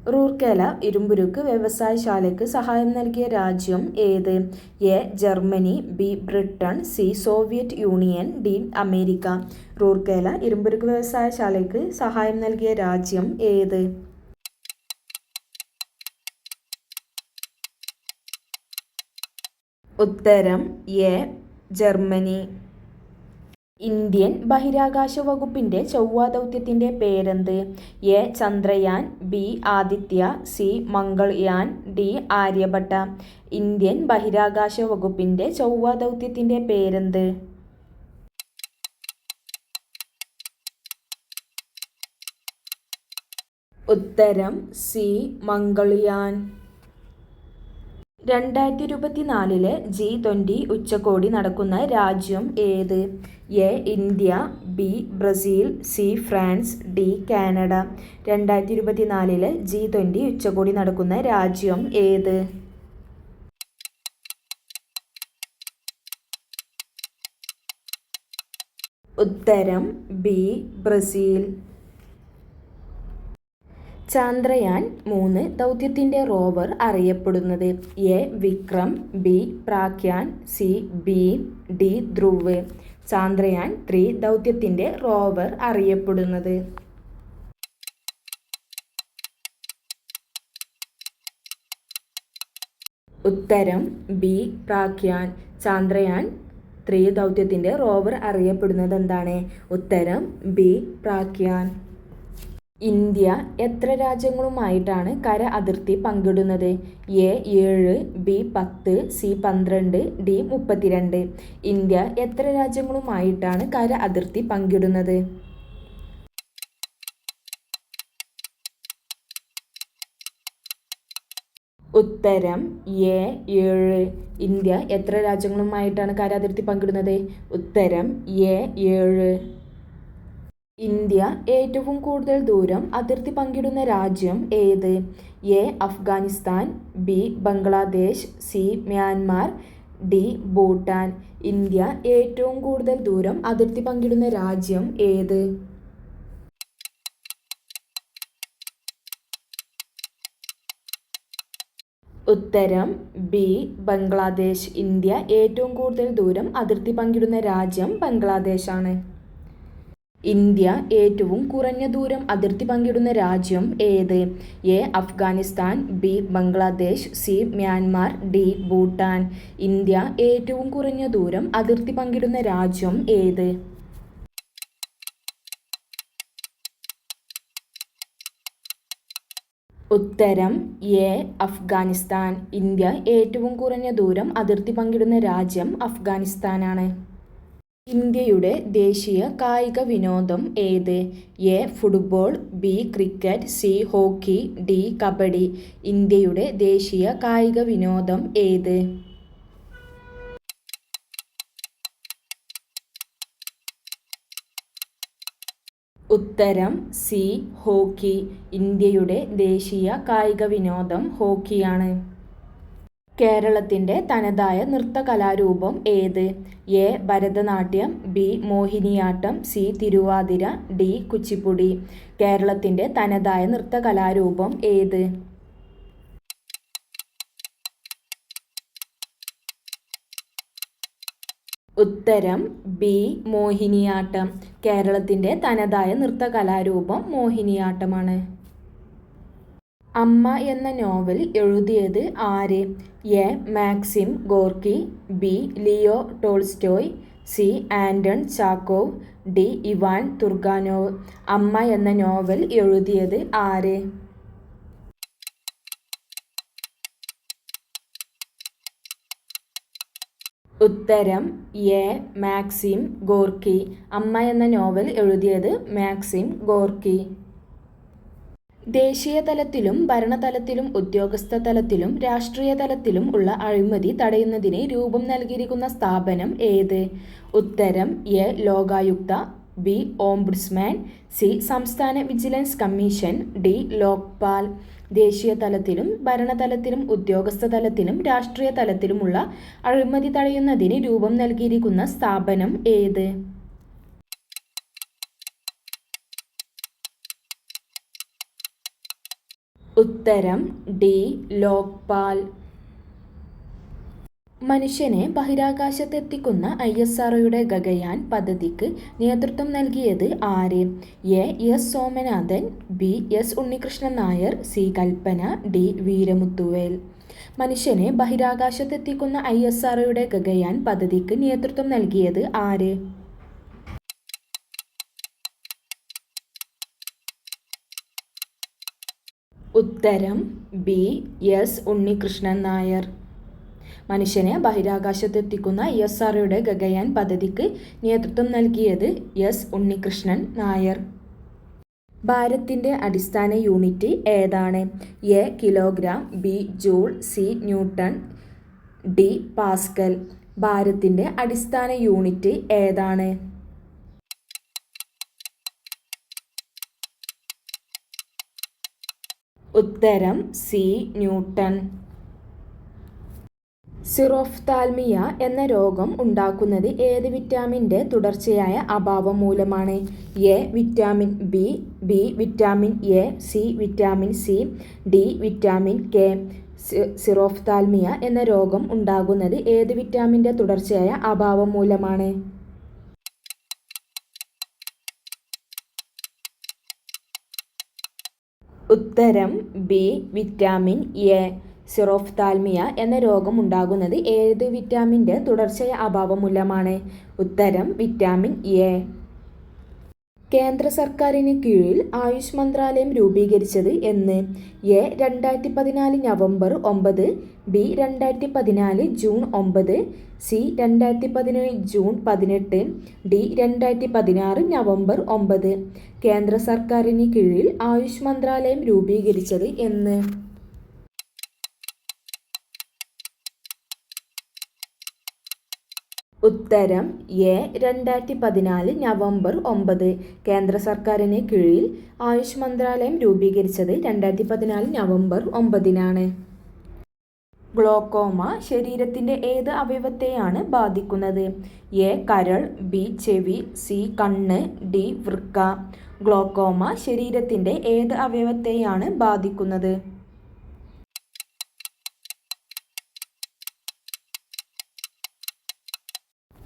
റൂർക്കേല ഇരുമ്പുരുക്ക് വ്യവസായശാലയ്ക്ക് സഹായം നൽകിയ രാജ്യം ഏത്? A. Germany, B. Britain, C. Soviet union, D. America. Rourkela ഇരുമ്പുരുക്ക് വ്യവസായശാലയ്ക്ക് സഹായം നൽകിയ രാജ്യം ഏത്? ഉത്തരം എ. ജർമ്മനി. ഇന്ത്യൻ ബഹിരാകാശ വകുപ്പിന്റെ ചൊവ്വ ദൗത്യത്തിന്റെ പേരെന്ത്? A. Chandrayaan, B. Aditya, C. Mangalyaan, D. Aryabhata. Indian ബഹിരാകാശ വകുപ്പിന്റെ ചൊവ്വ ദൗത്യത്തിന്റെ പേരെന്ത്? ഉത്തരം സി. മംഗൾയാൻ. 2024 G20 ഉച്ചകോടി നടക്കുന്ന രാജ്യം ഏത്? A. India, B. Brazil, C. France, D. Canada. 2024 G20 ഉച്ചകോടി നടക്കുന്ന രാജ്യം ഏത്? ഉത്തരം ബി. ബ്രസീൽ. ചന്ദ്രയാൻ 3 ദൗത്യത്തിന്റെ റോവർ അറിയപ്പെടുന്നത്? A. Vikram, B. Pragyan, C. Bheem, D. Dhruv. Chandrayaan 3 ദൗത്യത്തിന്റെ റോവർ അറിയപ്പെടുന്നത്? ഉത്തരം ബി. പ്രാഗ്യാൻ. ചന്ദ്രയാൻ 3 ദൗത്യത്തിന്റെ റോവർ അറിയപ്പെടുന്നത് എന്താണ്? ഉത്തരം ബി. പ്രാഗ്യാൻ. ഇന്ത്യ എത്ര രാജ്യങ്ങളുമായിട്ടാണ് കര അതിർത്തി പങ്കിടുന്നത്? A. 7, B. 10, C. 12, D. 32. India എത്ര രാജ്യങ്ങളുമായിട്ടാണ് കര അതിർത്തി പങ്കിടുന്നത്? ഉത്തരം എ. 7. ഇന്ത്യ എത്ര രാജ്യങ്ങളുമായിട്ടാണ് കര അതിർത്തി പങ്കിടുന്നത്? ഉത്തരം എ. 7. ഇന്ത്യ ഏറ്റവും കൂടുതൽ ദൂരം അതിർത്തി പങ്കിടുന്ന രാജ്യം ഏത്? A. Afghanistan, B. Bangladesh, C. Myanmar, D. Bhutan. India ഏറ്റവും കൂടുതൽ ദൂരം അതിർത്തി പങ്കിടുന്ന രാജ്യം ഏത്? ഉത്തരം ബി. ബംഗ്ലാദേശ്. ഇന്ത്യ ഏറ്റവും കൂടുതൽ ദൂരം അതിർത്തി പങ്കിടുന്ന രാജ്യം ബംഗ്ലാദേശാണ്. ഇന്ത്യ ഏറ്റവും കുറഞ്ഞ ദൂരം അതിർത്തി പങ്കിടുന്ന രാജ്യം ഏത്? A. Afghanistan, B. Bangladesh, C. Myanmar, D. Bhutan. India ഏറ്റവും കുറഞ്ഞ ദൂരം അതിർത്തി പങ്കിടുന്ന രാജ്യം ഏത്? ഉത്തരം എ. അഫ്ഗാനിസ്ഥാൻ. ഇന്ത്യ ഏറ്റവും കുറഞ്ഞ ദൂരം അതിർത്തി പങ്കിടുന്ന രാജ്യം അഫ്ഗാനിസ്ഥാനാണ്. ഇന്ത്യയുടെ ദേശീയ കായിക വിനോദം ഏത്? A. Football, B. Cricket, C. Hockey, D. Kabaddi. ഇന്ത്യയുടെ ദേശീയ കായിക വിനോദം ഏത്? ഉത്തരം സി. ഹോക്കി. ഇന്ത്യയുടെ ദേശീയ കായിക വിനോദം ഹോക്കിയാണ്. കേരളത്തിന്റെ തനതായ നൃത്തകലാരൂപം ഏത്? A. Bharatanatyam, B. Mohiniyattam, C. Thiruvathira, D. Kuchipudi. കേരളത്തിന്റെ തനതായ നൃത്തകലാരൂപം ഏത്? ഉത്തരം ബി. മോഹിനിയാട്ടം. കേരളത്തിന്റെ തനതായ നൃത്തകലാരൂപം മോഹിനിയാട്ടമാണ്. അമ്മ എന്ന നോവൽ എഴുതിയത് ആര്? A. Maxim Gorky, B. Leo Tolstoy, C. Anton Chekhov, D. Ivan Turgenev. അമ്മ എന്ന നോവൽ എഴുതിയത് ആര്? ഉത്തരം എ. മാക്സിം ഗോർക്കി. അമ്മ എന്ന നോവൽ എഴുതിയത് മാക്സിം ഗോർക്കി. ദേശീയ തലത്തിലും ഭരണതലത്തിലും ഉദ്യോഗസ്ഥ തലത്തിലും രാഷ്ട്രീയ തലത്തിലും ഉള്ള അഴിമതി തടയുന്നതിന് രൂപം നൽകിയിരിക്കുന്ന സ്ഥാപനം ഏത്? ഉത്തരം A. Lokayukta, B. Ombudsman, C. സംസ്ഥാന വിജിലൻസ് കമ്മീഷൻ, ഡി. ലോക്പാൽ. ദേശീയ തലത്തിലും ഭരണതലത്തിലും ഉദ്യോഗസ്ഥ തലത്തിലും രാഷ്ട്രീയ തലത്തിലുമുള്ള അഴിമതി തടയുന്നതിന് രൂപം നൽകിയിരിക്കുന്ന സ്ഥാപനം ഏത്? ഉത്തരം ഡി. ലോക്പാൽ. മനുഷ്യനെ ബഹിരാകാശത്തെത്തിക്കുന്ന ISROയുടെ ഗഗയാൻ പദ്ധതിക്ക് നേതൃത്വം നൽകിയത് ആര്? A. S Somanathan, B. S Unnikrishnan Nair, C. Kalpana, D. Veeramuthuvel. മനുഷ്യനെ ബഹിരാകാശത്തെത്തിക്കുന്ന ISROയുടെ ഗഗയാൻ പദ്ധതിക്ക് നേതൃത്വം നൽകിയത് ആര്? ഉത്തരം ബി. എസ് ഉണ്ണികൃഷ്ണൻ നായർ. മനുഷ്യനെ ബഹിരാകാശത്തെത്തിക്കുന്ന ISROയുടെ ഗഗയാൻ പദ്ധതിക്ക് നേതൃത്വം നൽകിയത് എസ് ഉണ്ണികൃഷ്ണൻ നായർ. ഭാരത്തിന്റെ അടിസ്ഥാന യൂണിറ്റ് ഏതാണ്? A. Kilogram, B. Joule, C. Newton, D. Pascal. ഭാരത്തിന്റെ അടിസ്ഥാന യൂണിറ്റ് ഏതാണ്? ഉത്തരം സി. ന്യൂട്ടൺ. സിറോഫ്താൽമിയ എന്ന രോഗം ഉണ്ടാക്കുന്നത് ഏത് വിറ്റാമിൻ്റെ തുടർച്ചയായ അഭാവം മൂലമാണ്? A. Vitamin B, B. Vitamin A, C. Vitamin C, D. Vitamin K. Xerophthalmia എന്ന രോഗം ഉണ്ടാകുന്നത് ഏത് വിറ്റാമിൻ്റെ തുടർച്ചയായ അഭാവം മൂലമാണ്? ഉത്തരം ബി. Vitamin A. സിറോഫ്താൽമിയ എന്ന രോഗം ഉണ്ടാകുന്നത് ഏത് വിറ്റാമിൻ്റെ തുടർച്ചയായ അഭാവം മൂലമാണ്? ഉത്തരം വിറ്റാമിൻ എ. കേന്ദ്ര സർക്കാരിന് കീഴിൽ ആയുഷ് മന്ത്രാലയം രൂപീകരിച്ചത് എന്ന്? A. 2014 November 9, B. 2014 June 9, C. 2017 June 18, D. 2016 November 9. കേന്ദ്ര സർക്കാരിന് കീഴിൽ ആയുഷ് മന്ത്രാലയം രൂപീകരിച്ചത് എന്ന്? ഉത്തരം എ. 2014 നവംബർ 9. കേന്ദ്ര സർക്കാരിന് കീഴിൽ ആയുഷ് മന്ത്രാലയം രൂപീകരിച്ചത് 2014 നവംബർ 9-നാണ്. ഗ്ലോക്കോമ ശരീരത്തിൻ്റെ ഏത് അവയവത്തെയാണ് ബാധിക്കുന്നത്? എ. കരൾ, ബി. ചെവി, സി. കണ്ണ്, ഡി. വൃക്ക. ഗ്ലോക്കോമ ശരീരത്തിൻ്റെ ഏത് അവയവത്തെയാണ് ബാധിക്കുന്നത്?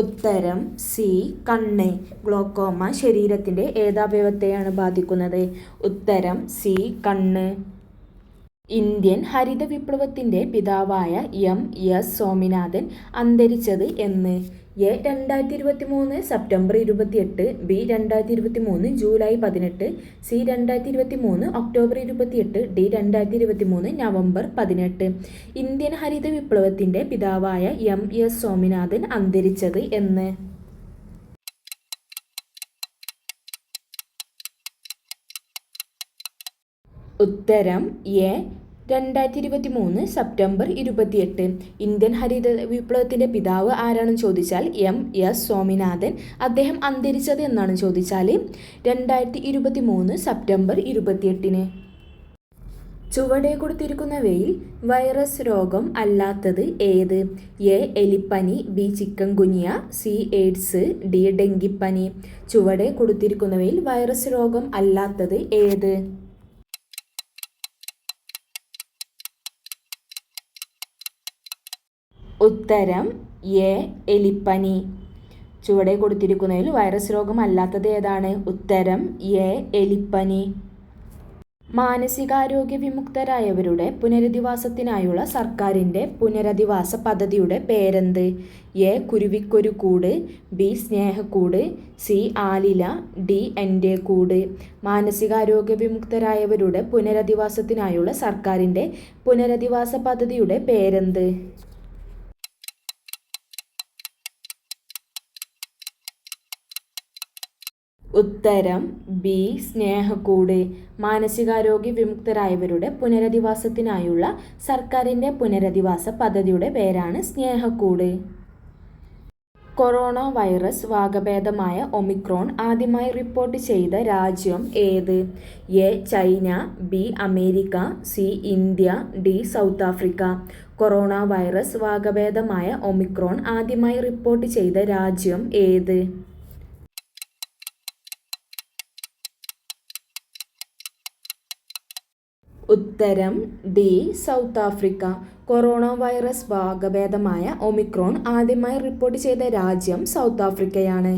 ഉത്തരം സി. കണ്ണ്. ഗ്ലോക്കോമ ശരീരത്തിൻ്റെ ഏത് അവയവത്തെയാണ് ബാധിക്കുന്നത്? ഉത്തരം സി. കണ്ണ്. ഇന്ത്യൻ ഹരിത വിപ്ലവത്തിൻ്റെ പിതാവായ M.S. സ്വാമിനാഥൻ അന്തരിച്ചത് എന്ന്? A. 2023 September 28, B. 2023 July 18, C. 2023 October 28, D. 2023 November 18. Indian ഹരിത വിപ്ലവത്തിൻ്റെ പിതാവായ M.S. സ്വാമിനാഥൻ അന്തരിച്ചത് എന്ന്? ഉത്തരം എ. 2023 സെപ്റ്റംബർ 28. ഇന്ത്യൻ ഹരിത വിപ്ലവത്തിൻ്റെ പിതാവ് ആരാണെന്ന് ചോദിച്ചാൽ M.S. സ്വാമിനാഥൻ. അദ്ദേഹം അന്തരിച്ചത് എന്നാണ് ചോദിച്ചാൽ 2023 സെപ്റ്റംബർ 28. ചുവടെ കൊടുത്തിരിക്കുന്നവയിൽ വൈറസ് രോഗം അല്ലാത്തത് ഏത്? എ. എലിപ്പനി, B. Chikungunya, C. AIDS, D. ഡെങ്കിപ്പനി. ചുവടെ കൊടുത്തിരിക്കുന്നവയിൽ വൈറസ് രോഗം അല്ലാത്തത് ഏത്? ഉത്തരം എ. എലിപ്പനി. ചുവടെ കൊടുത്തിരിക്കുന്നതിൽ വൈറസ് രോഗം അല്ലാത്തത് ഏതാണ്? ഉത്തരം എ. എലിപ്പനി. മാനസികാരോഗ്യ വിമുക്തരായവരുടെ പുനരധിവാസത്തിനായുള്ള സർക്കാരിൻ്റെ പുനരധിവാസ പദ്ധതിയുടെ പേരെന്ത്? എ. കുരുവിക്കൊരു കൂട്, ബി. സ്നേഹക്കൂട്, സി. ആലില, ഡി. എൻ്റെ കൂട്. മാനസികാരോഗ്യ വിമുക്തരായവരുടെ പുനരധിവാസത്തിനായുള്ള സർക്കാരിൻ്റെ പുനരധിവാസ പദ്ധതിയുടെ പേരെന്ത്? ഉത്തരം ബി. സ്നേഹക്കൂട്. മാനസികാരോഗ്യ വിമുക്തരായവരുടെ പുനരധിവാസത്തിനായുള്ള സർക്കാരിൻ്റെ പുനരധിവാസ പദ്ധതിയുടെ പേരാണ് സ്നേഹക്കൂട്. കൊറോണ വൈറസ് വകഭേദമായ ഒമിക്രോൺ ആദ്യമായി റിപ്പോർട്ട് ചെയ്ത രാജ്യം ഏത്? A. China, B. America, C. India, D. South Africa. Corona virus വകഭേദമായ ഒമിക്രോൺ ആദ്യമായി റിപ്പോർട്ട് ചെയ്ത രാജ്യം ഏത്? ഉത്തരം D. South Africa. Corona virus വകഭേദമായ ഒമിക്രോൺ ആദ്യമായി റിപ്പോർട്ട് ചെയ്ത രാജ്യം സൗത്ത് ആഫ്രിക്കയാണ്.